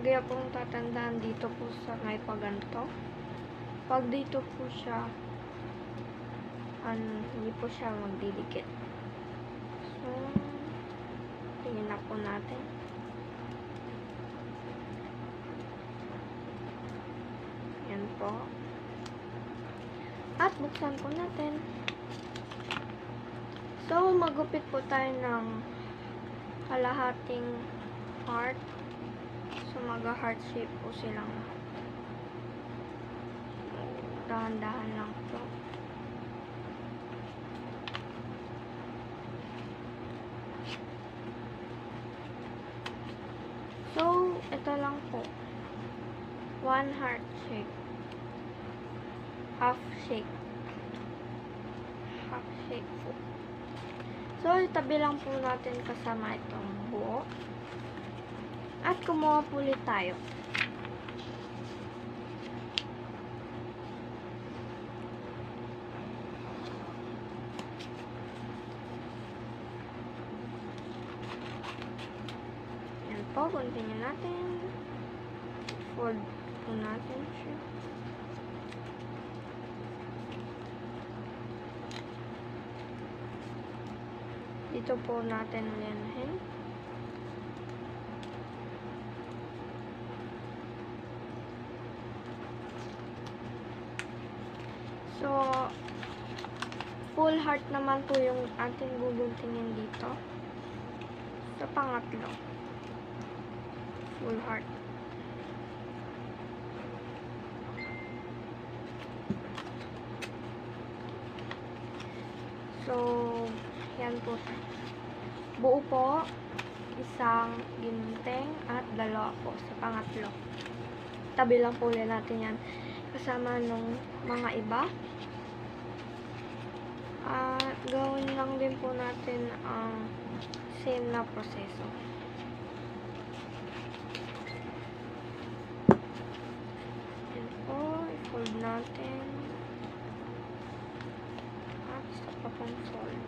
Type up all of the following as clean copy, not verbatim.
lagi akong tatandaan dito po sa may paganto. Pag dito po siya, hindi po siya magdidikit. So, tingin na po natin. Yan po. At buksan po natin. So, magupit po tayo ng kalahating heart. So, mag-heart shape po silang. Dahan-dahan lang po. So, ito lang po. One heart shape. Half shake. Half shake po. So, itabi lang po natin kasama itong buo. At kumuha po ulit tayo. Yan po, continue natin. Fold po natin siya. Dito po natin ulianahin. So, full heart naman po yung ating guguntingin dito. Sa pangatlo. Full heart. So, yan po. Buo po, isang ginting at dalawa po sa pangatlo. Tabi lang po ulit natin yan. Kasama nung mga iba. At gawin lang din po natin ang same na proseso. Yan po, i-fold natin. At isa pa pong fold.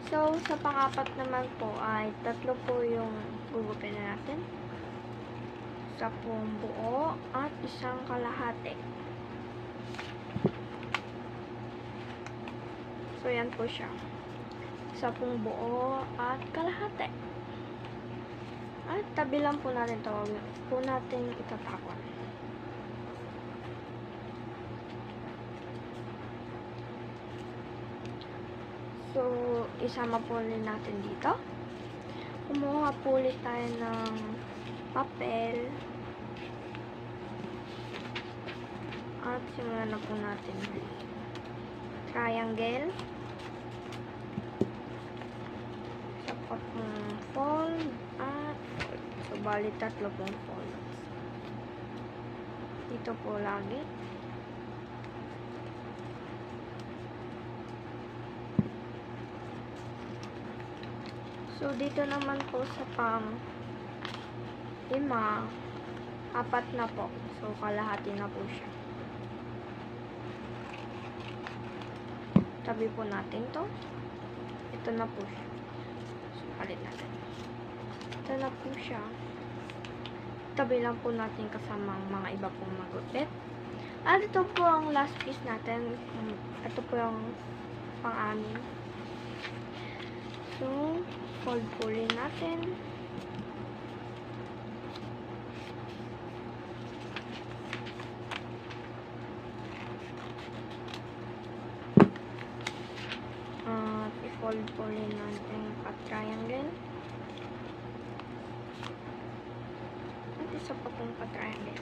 So, sa pang-apat naman po ay tatlo po yung gugupin na natin. Isa pong buo at isang kalahati. So, yan po siya. Isa pong buo at kalahati. At tabi lang po natin ito. Huwag po natin itatakon. So, isama po ulit natin dito. Kumuha po ulit tayo ng papel. At simulan na po natin. Triangle. Isa pa pong fold. At fold. So, bali tatlo pong fold. Dito po lagi. So, dito naman po sa pang-lima, apat na po. So, kalahati na po siya. Tabi po natin to. Ito na po siya. So, palit natin. Ito na po siya. Tabi lang po natin kasama ang mga iba pong magupit. At ito po ang last piece natin. Ito po yung pang-anim. So, fold po rin natin. At i-fold po rin natin pa-triangle. At isa pa pong pa-triangle.